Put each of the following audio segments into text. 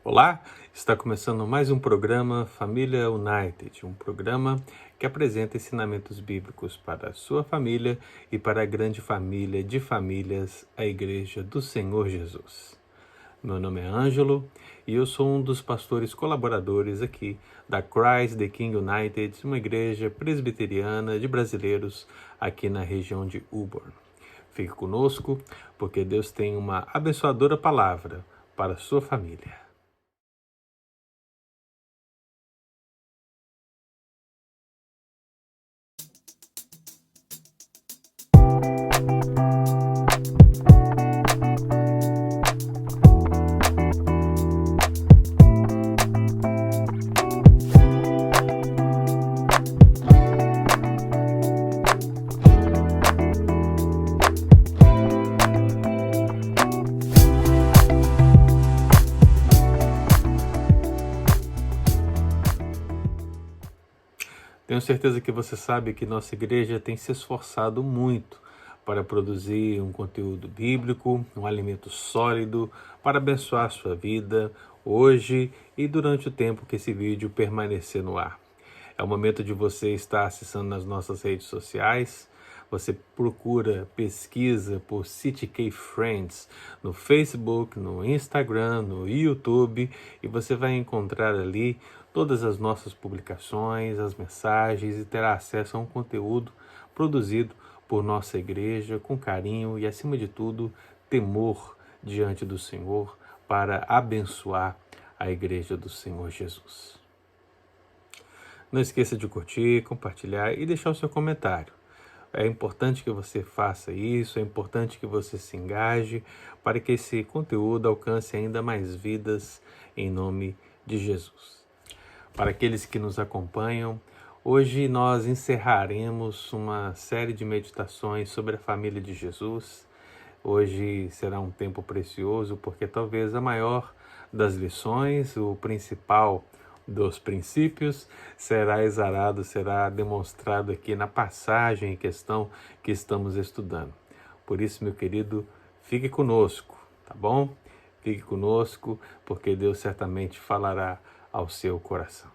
Olá, está começando mais um programa Família United, um programa que apresenta ensinamentos bíblicos para a sua família e para a grande família de famílias, a Igreja do Senhor Jesus. Meu nome é Ângelo e eu sou um dos pastores colaboradores aqui da Christ the King United, uma igreja presbiteriana de brasileiros aqui na região de Auburn. Fique conosco, porque Deus tem uma abençoadora palavra para a sua família. Tenho certeza que você sabe que nossa igreja tem se esforçado muito para produzir um conteúdo bíblico, um alimento sólido para abençoar a sua vida hoje e durante o tempo que esse vídeo permanecer no ar. É o momento de você estar acessando nas nossas redes sociais. Você procura, pesquisa por CTK Friends no Facebook, no Instagram, no YouTube e você vai encontrar ali todas as nossas publicações, as mensagens e terá acesso a um conteúdo produzido por nossa igreja com carinho e, acima de tudo, temor diante do Senhor para abençoar a igreja do Senhor Jesus. Não esqueça de curtir, compartilhar e deixar o seu comentário. É importante que você faça isso, é importante que você se engaje para que esse conteúdo alcance ainda mais vidas em nome de Jesus. Para aqueles que nos acompanham, hoje nós encerraremos uma série de meditações sobre a família de Jesus. Hoje será um tempo precioso porque talvez a maior das lições, o principal dos princípios, será exarado, será demonstrado aqui na passagem em questão que estamos estudando. Por isso, meu querido, fique conosco, tá bom? Fique conosco, porque Deus certamente falará ao seu coração.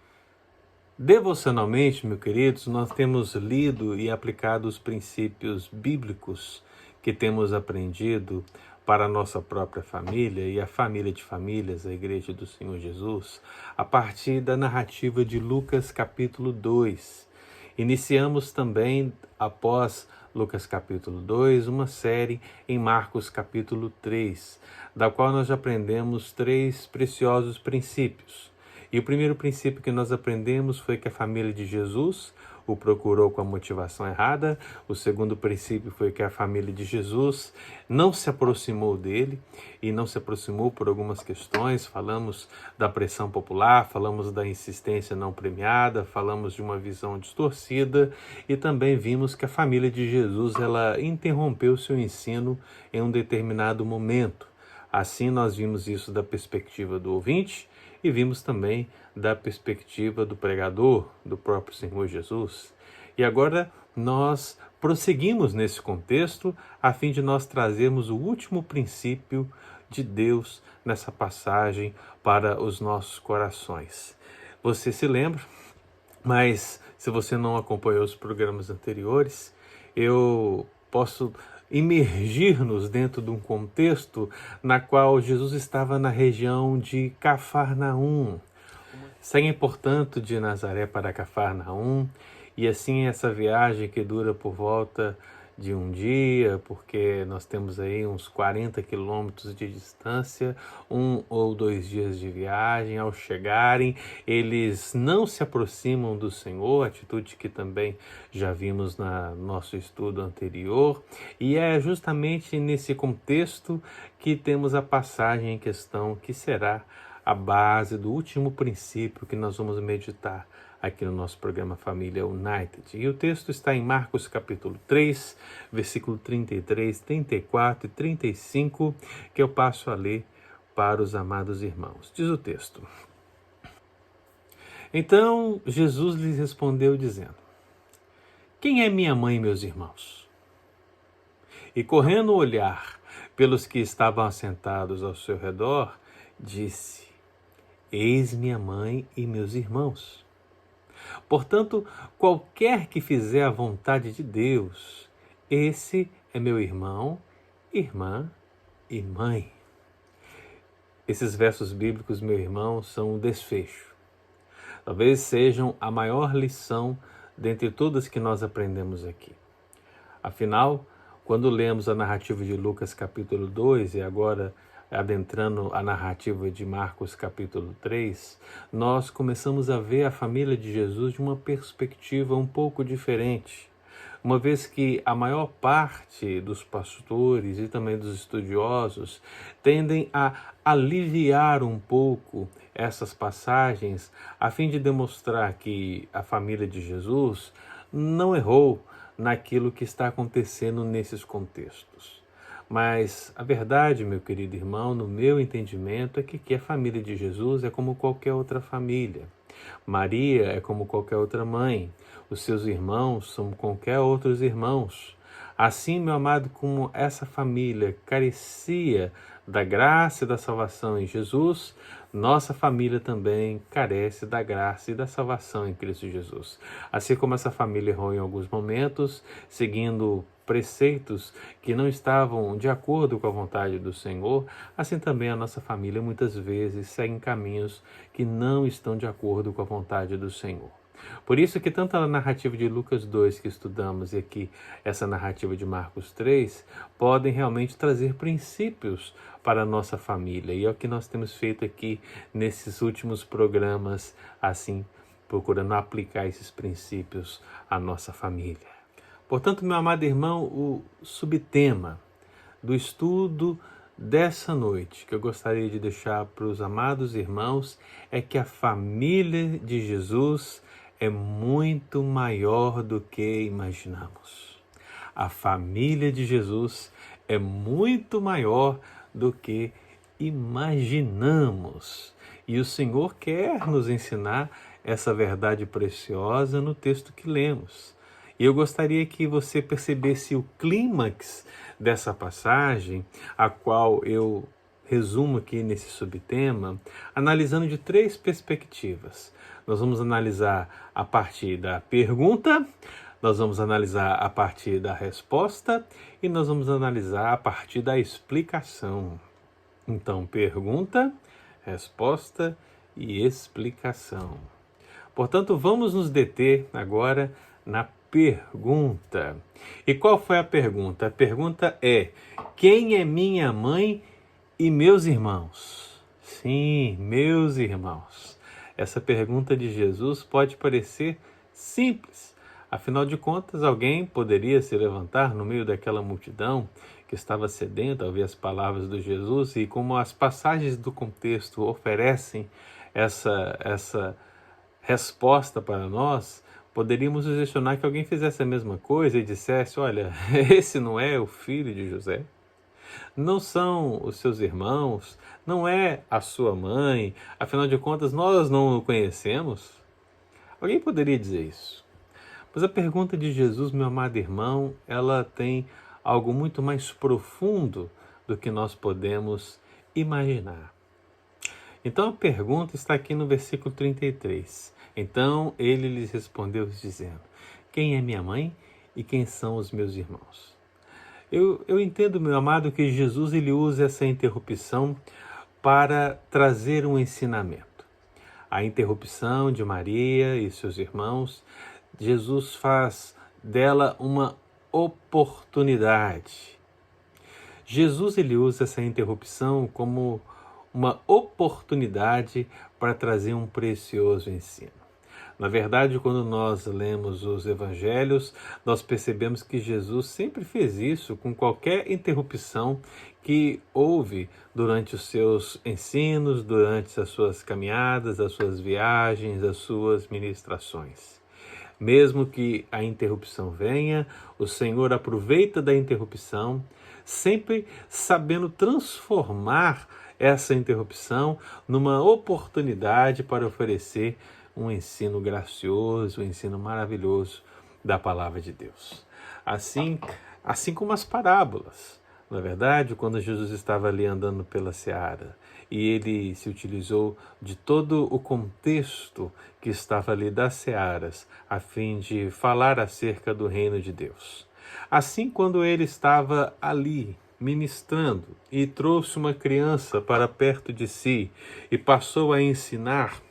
Devocionalmente, meus queridos, nós temos lido e aplicado os princípios bíblicos que temos aprendido para a nossa própria família e a família de famílias, a Igreja do Senhor Jesus, a partir da narrativa de Lucas capítulo 2. Iniciamos também, após Lucas capítulo 2, uma série em Marcos capítulo 3, da qual nós aprendemos 3 preciosos princípios. E o primeiro princípio que nós aprendemos foi que a família de Jesus o procurou com a motivação errada. O segundo princípio foi que a família de Jesus não se aproximou dele e não se aproximou por algumas questões. Falamos da pressão popular, falamos da insistência não premiada, falamos de uma visão distorcida e também vimos que a família de Jesus ela interrompeu seu ensino em um determinado momento. Assim nós vimos isso da perspectiva do ouvinte e vimos também da perspectiva do pregador, do próprio Senhor Jesus. E agora nós prosseguimos nesse contexto a fim de nós trazermos o último princípio de Deus nessa passagem para os nossos corações. Você se lembra? Mas se você não acompanhou os programas anteriores, eu posso imergir-nos dentro de um contexto na qual Jesus estava na região de Cafarnaum. Saímos, portanto, de Nazaré para Cafarnaum, e assim essa viagem que dura por volta de um dia, porque nós temos aí uns 40 quilômetros de distância, 1 ou 2 dias de viagem. Ao chegarem, eles não se aproximam do Senhor, atitude que também já vimos no nosso estudo anterior, e é justamente nesse contexto que temos a passagem em questão, que será a base do último princípio que nós vamos meditar aqui no nosso programa Família United. E o texto está em Marcos capítulo 3, versículo 33, 34 e 35, que eu passo a ler para os amados irmãos. Diz o texto: Então Jesus lhes respondeu dizendo: Quem é minha mãe e meus irmãos? E correndo o olhar pelos que estavam assentados ao seu redor, disse: eis minha mãe e meus irmãos. Portanto, qualquer que fizer a vontade de Deus, esse é meu irmão, irmã e mãe. Esses versos bíblicos, meu irmão, são o desfecho. Talvez sejam a maior lição dentre todas que nós aprendemos aqui. Afinal, quando lemos a narrativa de Lucas capítulo 2 e agora adentrando a narrativa de Marcos capítulo 3, nós começamos a ver a família de Jesus de uma perspectiva um pouco diferente. Uma vez que a maior parte dos pastores e também dos estudiosos tendem a aliviar um pouco essas passagens a fim de demonstrar que a família de Jesus não errou naquilo que está acontecendo nesses contextos. Mas a verdade, meu querido irmão, no meu entendimento, é que a família de Jesus é como qualquer outra família. Maria é como qualquer outra mãe. Os seus irmãos são qualquer outros irmãos. Assim, meu amado, como essa família carecia da graça e da salvação em Jesus, nossa família também carece da graça e da salvação em Cristo Jesus. Assim como essa família errou em alguns momentos, seguindo preceitos que não estavam de acordo com a vontade do Senhor, assim também a nossa família muitas vezes segue caminhos que não estão de acordo com a vontade do Senhor. Por isso que tanto a narrativa de Lucas 2 que estudamos e aqui essa narrativa de Marcos 3 podem realmente trazer princípios para a nossa família. E é o que nós temos feito aqui nesses últimos programas, assim, procurando aplicar esses princípios à nossa família. Portanto, meu amado irmão, o subtema do estudo dessa noite que eu gostaria de deixar para os amados irmãos é que a família de Jesus é muito maior do que imaginamos. A família de Jesus é muito maior do que imaginamos. E o Senhor quer nos ensinar essa verdade preciosa no texto que lemos. E eu gostaria que você percebesse o clímax dessa passagem, a qual eu resumo aqui nesse subtema, analisando de 3 perspectivas. Nós vamos analisar a partir da pergunta, nós vamos analisar a partir da resposta e nós vamos analisar a partir da explicação. Então, pergunta, resposta e explicação. Portanto, vamos nos deter agora na pergunta. E qual foi a pergunta? A pergunta é: quem é minha mãe e meus irmãos? Sim, meus irmãos. Essa pergunta de Jesus pode parecer simples. Afinal de contas, alguém poderia se levantar no meio daquela multidão que estava sedenta ao ouvir as palavras de Jesus, e como as passagens do contexto oferecem essa resposta para nós, poderíamos sugestionar que alguém fizesse a mesma coisa e dissesse: olha, esse não é o filho de José? Não são os seus irmãos? Não é a sua mãe? Afinal de contas, nós não o conhecemos? Alguém poderia dizer isso. Mas a pergunta de Jesus, meu amado irmão, ela tem algo muito mais profundo do que nós podemos imaginar. Então a pergunta está aqui no versículo 33. Então ele lhes respondeu dizendo: quem é minha mãe e quem são os meus irmãos? Eu entendo, meu amado, que Jesus ele usa essa interrupção para trazer um ensinamento. A interrupção de Maria e seus irmãos, Jesus faz dela uma oportunidade. Jesus ele usa essa interrupção como uma oportunidade para trazer um precioso ensino. Na verdade, quando nós lemos os evangelhos, nós percebemos que Jesus sempre fez isso com qualquer interrupção que houve durante os seus ensinos, durante as suas caminhadas, as suas viagens, as suas ministrações. Mesmo que a interrupção venha, o Senhor aproveita da interrupção, sempre sabendo transformar essa interrupção numa oportunidade para oferecer um ensino gracioso, um ensino maravilhoso da palavra de Deus. Assim como as parábolas. Na verdade, quando Jesus estava ali andando pela seara e ele se utilizou de todo o contexto que estava ali das searas, a fim de falar acerca do reino de Deus. Assim, quando ele estava ali ministrando e trouxe uma criança para perto de si e passou a ensinar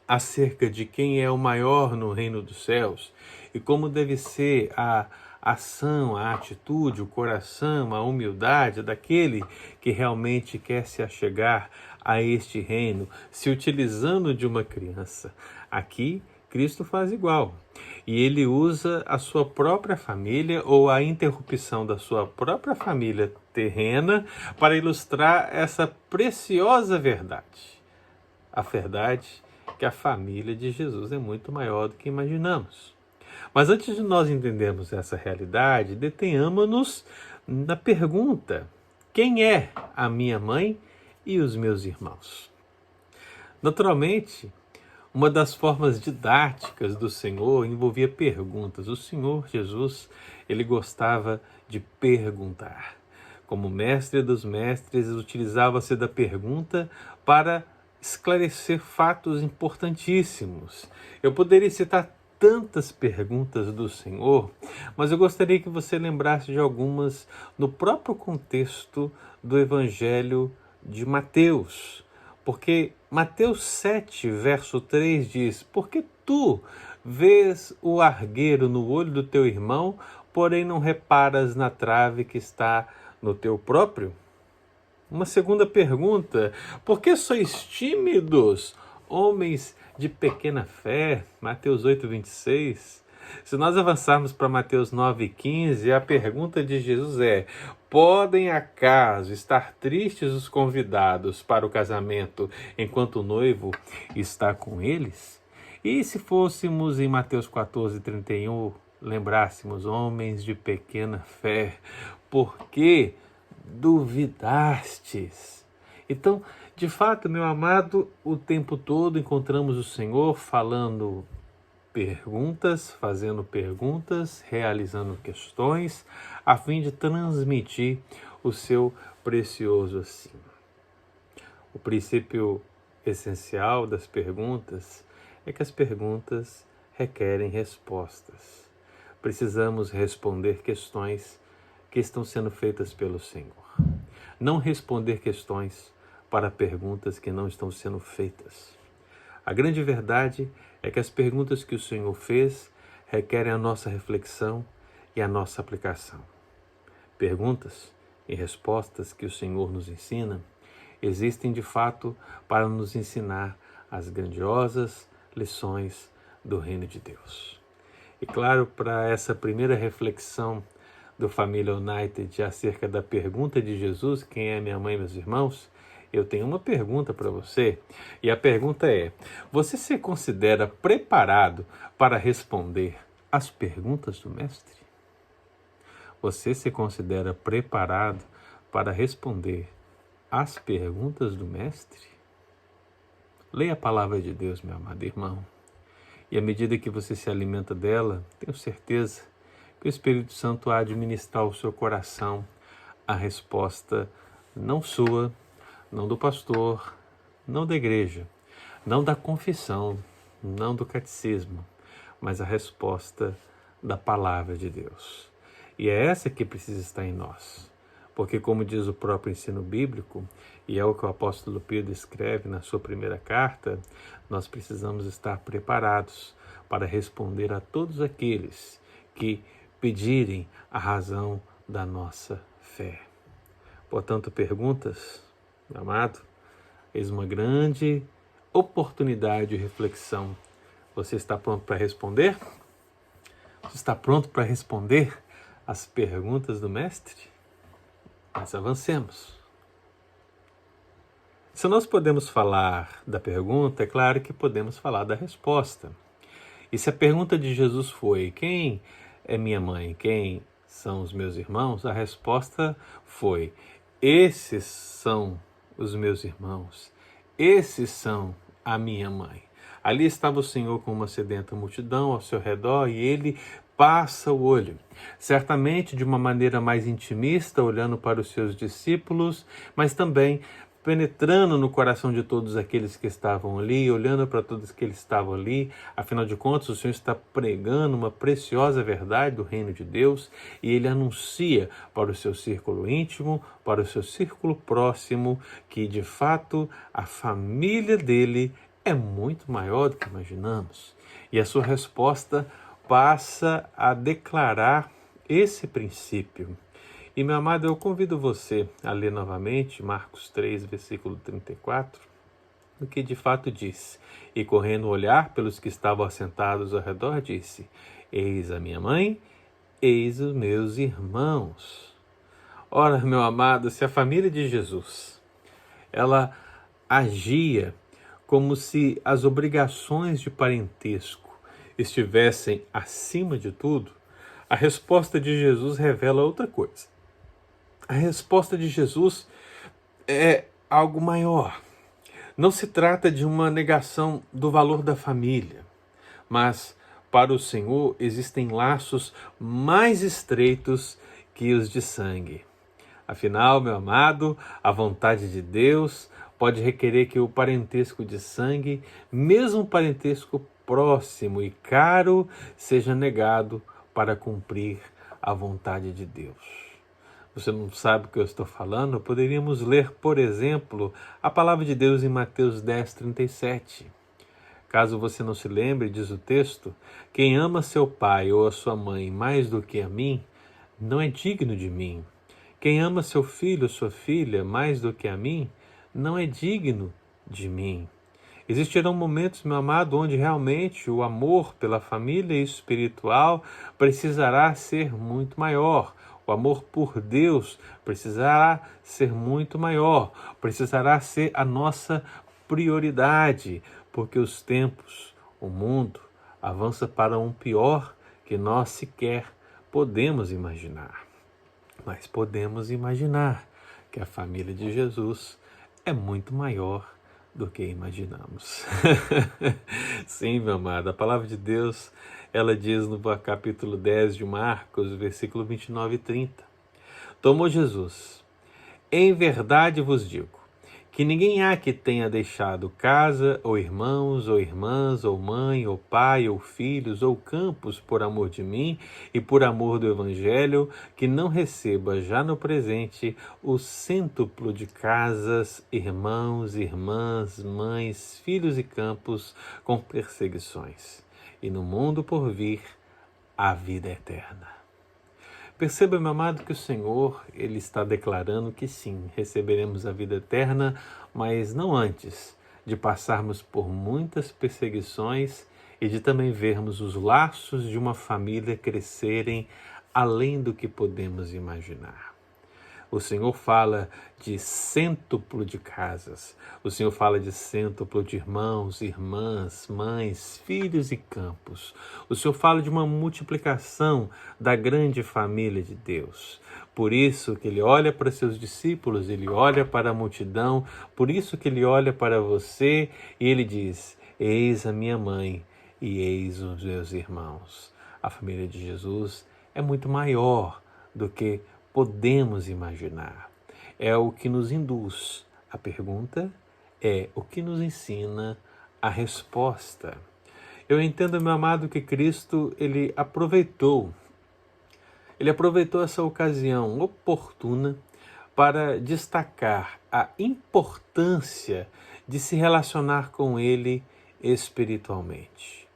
acerca de quem é o maior no reino dos céus e como deve ser a ação, a atitude, o coração, a humildade daquele que realmente quer se achegar a este reino, se utilizando de uma criança. Aqui, Cristo faz igual. E ele usa a sua própria família ou a interrupção da sua própria família terrena para ilustrar essa preciosa verdade. A verdade que a família de Jesus é muito maior do que imaginamos. Mas antes de nós entendermos essa realidade, detenhamos-nos na pergunta: quem é a minha mãe e os meus irmãos? Naturalmente, uma das formas didáticas do Senhor envolvia perguntas. O Senhor Jesus, ele gostava de perguntar. Como mestre dos mestres, utilizava-se da pergunta para esclarecer fatos importantíssimos. Eu poderia citar tantas perguntas do Senhor, mas eu gostaria que você lembrasse de algumas no próprio contexto do Evangelho de Mateus. Porque Mateus 7, verso 3 diz: porque tu vês o argueiro no olho do teu irmão, porém não reparas na trave que está no teu próprio? Uma segunda pergunta: por que sois tímidos, homens de pequena fé? Mateus 8, 26. Se nós avançarmos para Mateus 9, 15, a pergunta de Jesus é: podem acaso estar tristes os convidados para o casamento enquanto o noivo está com eles? E se fôssemos em Mateus 14, 31, lembrássemos: homens de pequena fé, por que duvidastes? Então, de fato, meu amado, o tempo todo encontramos o Senhor falando perguntas, fazendo perguntas, realizando questões, a fim de transmitir o seu precioso assim. O princípio essencial das perguntas é que as perguntas requerem respostas. Precisamos responder questões que estão sendo feitas pelo Senhor. Não responder questões para perguntas que não estão sendo feitas. A grande verdade é que as perguntas que o Senhor fez requerem a nossa reflexão e a nossa aplicação. Perguntas e respostas que o Senhor nos ensina existem de fato para nos ensinar as grandiosas lições do reino de Deus. E claro, para essa primeira reflexão do Família United acerca da pergunta de Jesus: quem é minha mãe e meus irmãos? Eu tenho uma pergunta para você, e a pergunta é: você se considera preparado para responder às perguntas do Mestre? Você se considera preparado para responder às perguntas do Mestre? Leia a palavra de Deus, meu amado irmão, e à medida que você se alimenta dela, tenho certeza que o Espírito Santo há de ministrar ao seu coração a resposta não sua, não do pastor, não da igreja, não da confissão, não do catecismo, mas a resposta da palavra de Deus. E é essa que precisa estar em nós, porque como diz o próprio ensino bíblico, e é o que o apóstolo Pedro escreve na sua primeira carta, nós precisamos estar preparados para responder a todos aqueles que pedirem a razão da nossa fé. Portanto, perguntas, meu amado, eis uma grande oportunidade de reflexão. Você está pronto para responder? Você está pronto para responder as perguntas do Mestre? Mas avancemos. Se nós podemos falar da pergunta, é claro que podemos falar da resposta. E se a pergunta de Jesus foi: quem é minha mãe? Quem são os meus irmãos? A resposta foi: esses são os meus irmãos, esses são a minha mãe. Ali estava o Senhor com uma sedenta multidão ao seu redor e ele passa o olho, certamente de uma maneira mais intimista, olhando para os seus discípulos, mas também penetrando no coração de todos aqueles que estavam ali, olhando para todos que estavam ali. Afinal de contas, o Senhor está pregando uma preciosa verdade do reino de Deus e Ele anuncia para o seu círculo íntimo, para o seu círculo próximo, que de fato a família dele é muito maior do que imaginamos. E a sua resposta passa a declarar esse princípio. E, meu amado, eu convido você a ler novamente Marcos 3, versículo 34, o que de fato diz: e correndo olhar pelos que estavam assentados ao redor, disse: eis a minha mãe, eis os meus irmãos. Ora, meu amado, se a família de Jesus, ela agia como se as obrigações de parentesco estivessem acima de tudo, a resposta de Jesus revela outra coisa. A resposta de Jesus é algo maior. Não se trata de uma negação do valor da família, mas para o Senhor existem laços mais estreitos que os de sangue. Afinal, meu amado, a vontade de Deus pode requerer que o parentesco de sangue, mesmo parentesco próximo e caro, seja negado para cumprir a vontade de Deus. Você não sabe o que eu estou falando? Poderíamos ler, por exemplo, a palavra de Deus em Mateus 10, 37. Caso você não se lembre, diz o texto: quem ama seu pai ou a sua mãe mais do que a mim, não é digno de mim. Quem ama seu filho ou sua filha mais do que a mim, não é digno de mim. Existirão momentos, meu amado, onde realmente o amor pela família espiritual precisará ser muito maior. O amor por Deus precisará ser muito maior, precisará ser a nossa prioridade, porque os tempos, o mundo, avança para um pior que nós sequer podemos imaginar. Mas podemos imaginar que a família de Jesus é muito maior do que imaginamos. Sim, meu amado, a palavra de Deus, ela diz no capítulo 10 de Marcos, versículo 29 e 30. Tomou Jesus: em verdade vos digo, que ninguém há que tenha deixado casa, ou irmãos, ou irmãs, ou mãe, ou pai, ou filhos, ou campos, por amor de mim e por amor do Evangelho, que não receba já no presente o cêntuplo de casas, irmãos, irmãs, mães, filhos e campos, com perseguições, e no mundo por vir a vida eterna. Perceba, meu amado, que o Senhor, Ele está declarando que sim, receberemos a vida eterna, mas não antes de passarmos por muitas perseguições e de também vermos os laços de uma família crescerem além do que podemos imaginar. O Senhor fala de cêntuplo de casas. O Senhor fala de cêntuplo de irmãos, irmãs, mães, filhos e campos. O Senhor fala de uma multiplicação da grande família de Deus. Por isso que Ele olha para seus discípulos, Ele olha para a multidão, por isso que Ele olha para você e Ele diz: eis a minha mãe e eis os meus irmãos. A família de Jesus é muito maior do que podemos imaginar. É o que nos induz. A pergunta é o que nos ensina a resposta. Eu entendo, meu amado, que Cristo, ele aproveitou essa ocasião oportuna para destacar a importância de se relacionar com Ele espiritualmente.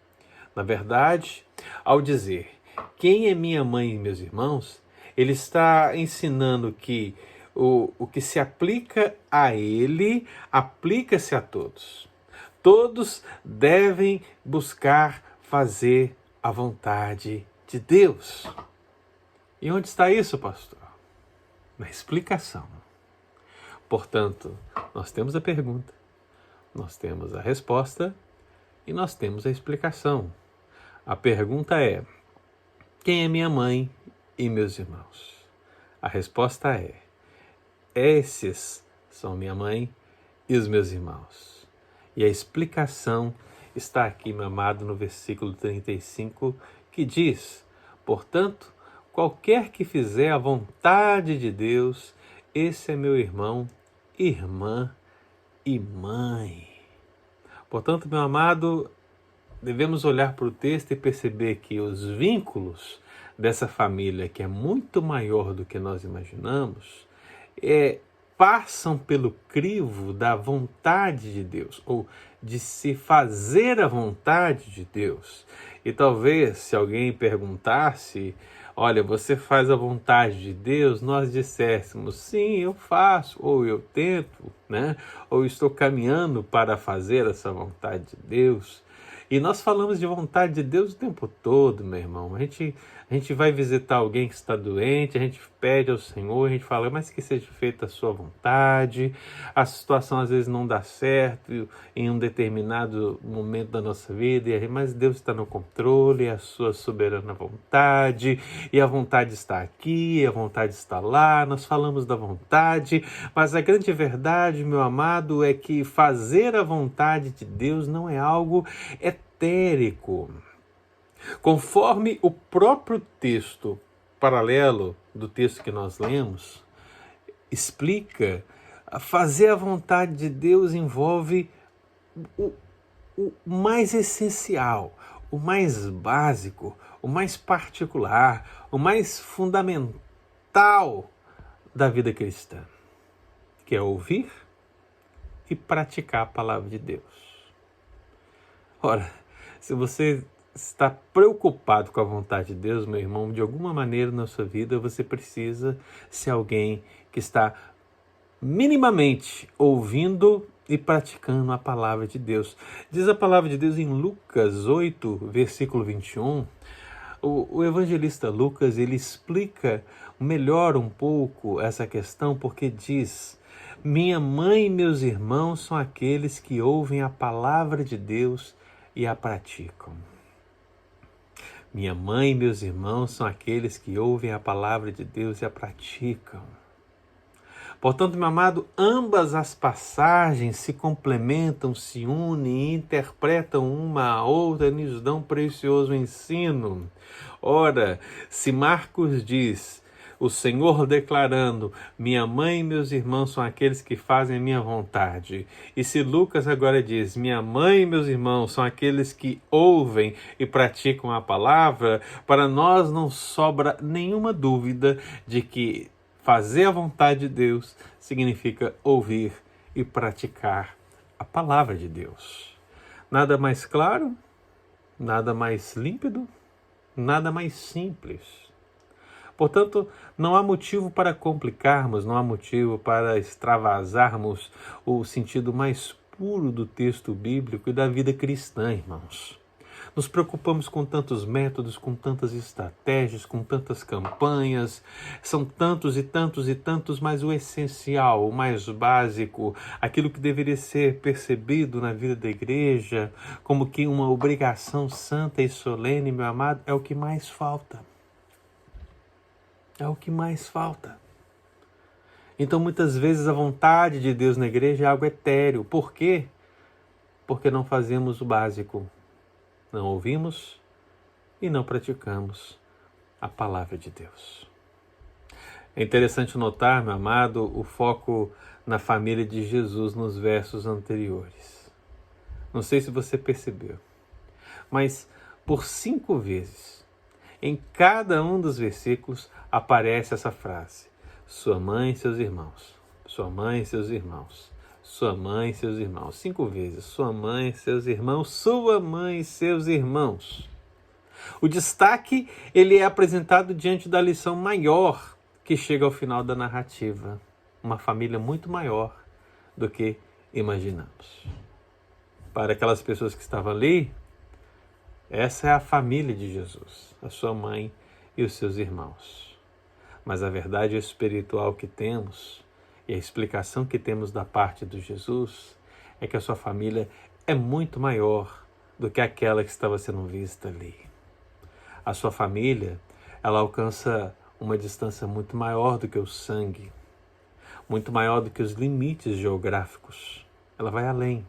Na verdade, ao dizer: quem é minha mãe e meus irmãos, Ele está ensinando que o que se aplica a ele, aplica-se a todos. Todos devem buscar fazer a vontade de Deus. E onde está isso, pastor? Na explicação. Portanto, nós temos a pergunta, nós temos a resposta e nós temos a explicação. A pergunta é: quem é minha mãe e meus irmãos? A resposta é: esses são minha mãe e os meus irmãos. E a explicação está aqui, meu amado, no versículo 35, que diz: portanto, qualquer que fizer a vontade de Deus, esse é meu irmão e irmã e mãe. Portanto, meu amado, devemos olhar para o texto e perceber que os vínculos dessa família, que é muito maior do que nós imaginamos, passam pelo crivo da vontade de Deus, ou de se fazer a vontade de Deus. E talvez, se alguém perguntasse, olha, você faz a vontade de Deus? Nós disséssemos, sim, eu faço, ou eu tento, né? Ou estou caminhando para fazer essa vontade de Deus. E nós falamos de vontade de Deus o tempo todo, meu irmão. A gente vai visitar alguém que está doente, a gente pede ao Senhor, a gente fala, mas que seja feita a sua vontade. A situação às vezes não dá certo em um determinado momento da nossa vida, mas Deus está no controle, é a sua soberana vontade, e a vontade está aqui, a vontade está lá. Nós falamos da vontade, mas a grande verdade, meu amado, é que fazer a vontade de Deus não é algo etérico. Conforme o próprio texto paralelo do texto que nós lemos explica, fazer a vontade de Deus envolve o mais essencial, o mais básico, o mais particular, o mais fundamental da vida cristã, que é ouvir e praticar a palavra de Deus. Ora, se você está preocupado com a vontade de Deus, meu irmão, de alguma maneira na sua vida você precisa ser alguém que está minimamente ouvindo e praticando a palavra de Deus. Diz a palavra de Deus em Lucas 8, versículo 21, o evangelista Lucas, ele explica melhor um pouco essa questão, porque diz: minha mãe e meus irmãos são aqueles que ouvem a palavra de Deus e a praticam. Minha mãe e meus irmãos são aqueles que ouvem a palavra de Deus e a praticam. Portanto, meu amado, ambas as passagens se complementam, se unem, interpretam uma a outra e nos dão precioso ensino. Ora, se Marcos diz, o Senhor declarando, minha mãe e meus irmãos são aqueles que fazem a minha vontade. E se Lucas agora diz, minha mãe e meus irmãos são aqueles que ouvem e praticam a palavra, para nós não sobra nenhuma dúvida de que fazer a vontade de Deus significa ouvir e praticar a palavra de Deus. Nada mais claro, nada mais límpido, nada mais simples. Portanto, não há motivo para complicarmos, não há motivo para extravasarmos o sentido mais puro do texto bíblico e da vida cristã, irmãos. Nos preocupamos com tantos métodos, com tantas estratégias, com tantas campanhas, são tantos e tantos e tantos, mas o essencial, o mais básico, aquilo que deveria ser percebido na vida da igreja como que uma obrigação santa e solene, meu amado, é o que mais falta. É o que mais falta. Então, muitas vezes, a vontade de Deus na igreja é algo etéreo. Por quê? Porque não fazemos o básico. Não ouvimos e não praticamos a palavra de Deus. É interessante notar, meu amado, o foco na família de Jesus nos versos anteriores. Não sei se você percebeu, mas por 5 vezes, em cada um dos versículos, aparece essa frase: sua mãe e seus irmãos, sua mãe e seus irmãos, sua mãe e seus irmãos. 5 vezes, sua mãe e seus irmãos, sua mãe e seus irmãos. O destaque, ele é apresentado diante da lição maior que chega ao final da narrativa. Uma família muito maior do que imaginamos. Para aquelas pessoas que estavam ali, essa é a família de Jesus, a sua mãe e os seus irmãos. Mas a verdade espiritual que temos e a explicação que temos da parte de Jesus é que a sua família é muito maior do que aquela que estava sendo vista ali. A sua família, ela alcança uma distância muito maior do que o sangue, muito maior do que os limites geográficos. Ela vai além.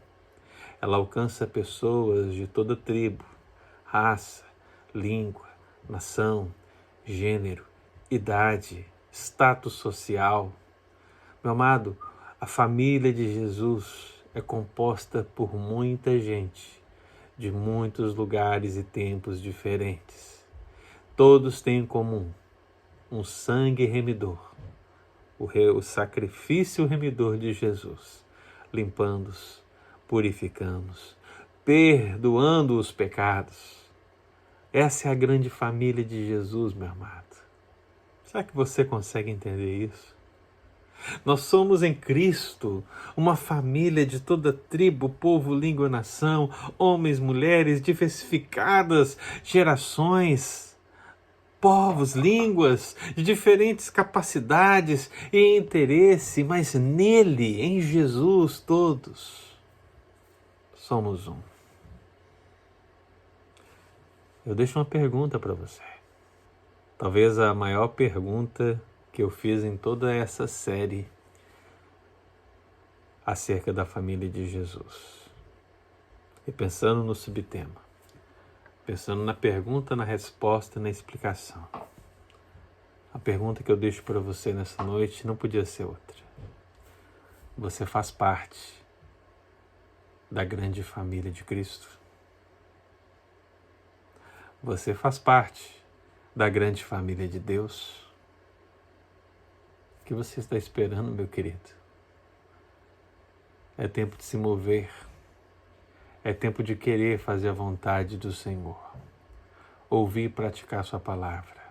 Ela alcança pessoas de toda tribo, raça, língua, nação, gênero, idade, status social. Meu amado, a família de Jesus é composta por muita gente, de muitos lugares e tempos diferentes. Todos têm em comum um sangue remidor, o sacrifício remidor de Jesus, limpando-os, purificando-os, perdoando os pecados. Essa é a grande família de Jesus, meu amado. Será que você consegue entender isso? Nós somos em Cristo uma família de toda tribo, povo, língua, nação, homens, mulheres, diversificadas gerações, povos, línguas, de diferentes capacidades e interesse, mas nele, em Jesus, todos somos um. Eu deixo uma pergunta para você. Talvez a maior pergunta que eu fiz em toda essa série acerca da família de Jesus. E pensando no subtema, pensando na pergunta, na resposta, na explicação. A pergunta que eu deixo para você nessa noite não podia ser outra. Você faz parte da grande família de Cristo? Você faz parte da grande família de Deus? O que você está esperando, meu querido? É tempo de se mover. É tempo de querer fazer a vontade do Senhor. Ouvir e praticar sua palavra.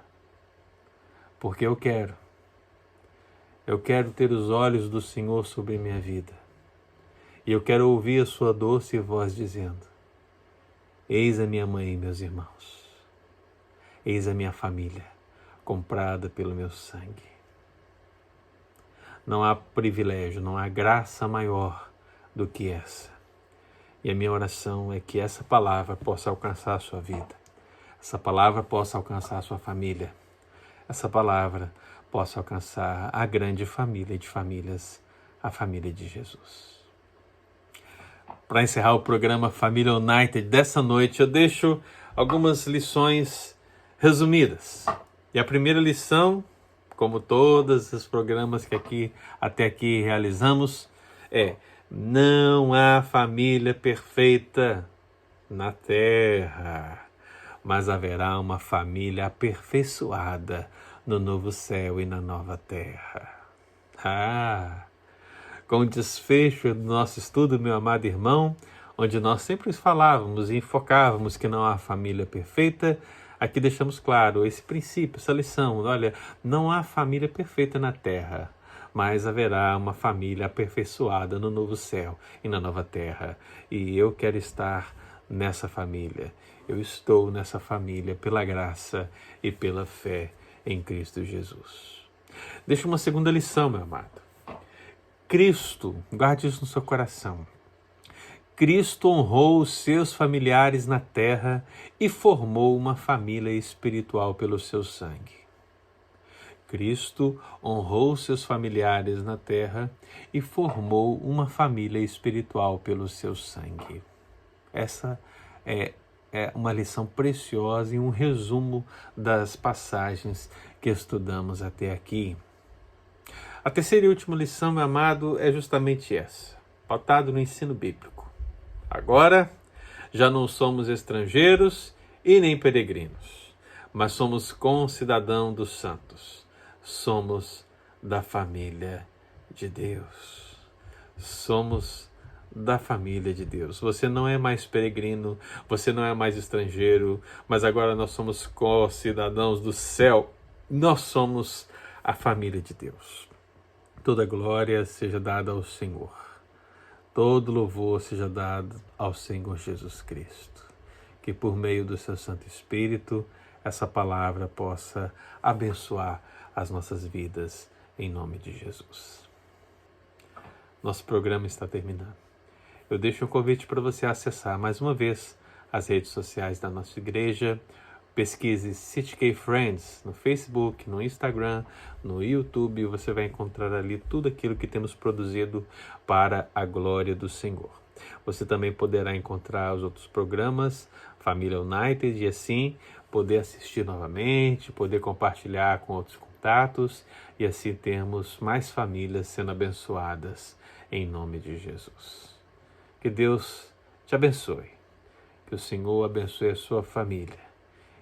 Porque eu quero ter os olhos do Senhor sobre minha vida. E eu quero ouvir a sua doce voz dizendo: eis a minha mãe e meus irmãos. Eis a minha família, comprada pelo meu sangue. Não há privilégio, não há graça maior do que essa. E a minha oração é que essa palavra possa alcançar a sua vida. Essa palavra possa alcançar a sua família. Essa palavra possa alcançar a grande família de famílias, a família de Jesus. Para encerrar o programa Família United dessa noite, eu deixo algumas lições resumidas. E a primeira lição, como todos os programas que até aqui realizamos, é: não há família perfeita na terra, mas haverá uma família aperfeiçoada no novo céu e na nova terra. Com o desfecho do nosso estudo, meu amado irmão, onde nós sempre falávamos e enfocávamos que não há família perfeita, aqui deixamos claro esse princípio, essa lição. Olha, não há família perfeita na terra, mas haverá uma família aperfeiçoada no novo céu e na nova terra. E eu quero estar nessa família. Eu estou nessa família pela graça e pela fé em Cristo Jesus. Deixa uma segunda lição, meu amado. Cristo, guarde isso no seu coração. Cristo honrou os seus familiares na terra e formou uma família espiritual pelo seu sangue. Cristo honrou seus familiares na terra e formou uma família espiritual pelo seu sangue. Essa é uma lição preciosa e um resumo das passagens que estudamos até aqui. A terceira e última lição, meu amado, é justamente essa, pautado no ensino bíblico. Agora, já não somos estrangeiros e nem peregrinos, mas somos concidadãos dos santos. Somos da família de Deus. Somos da família de Deus. Você não é mais peregrino, você não é mais estrangeiro, mas agora nós somos concidadãos do céu. Nós somos a família de Deus. Toda glória seja dada ao Senhor. Todo louvor seja dado ao Senhor Jesus Cristo. Que por meio do seu Santo Espírito, essa palavra possa abençoar as nossas vidas, em nome de Jesus. Nosso programa está terminando. Eu deixo um convite para você acessar mais uma vez as redes sociais da nossa igreja. Pesquise CityK Friends no Facebook, no Instagram, no YouTube. Você vai encontrar ali tudo aquilo que temos produzido para a glória do Senhor. Você também poderá encontrar os outros programas, Família United, e assim poder assistir novamente, poder compartilhar com outros contatos e assim termos mais famílias sendo abençoadas em nome de Jesus. Que Deus te abençoe, que o Senhor abençoe a sua família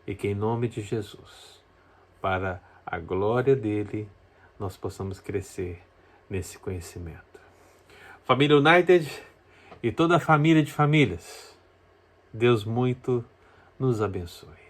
e que em nome de Jesus, para a glória dele, nós possamos crescer nesse conhecimento. Família United e toda a família de famílias, Deus muito nos abençoe.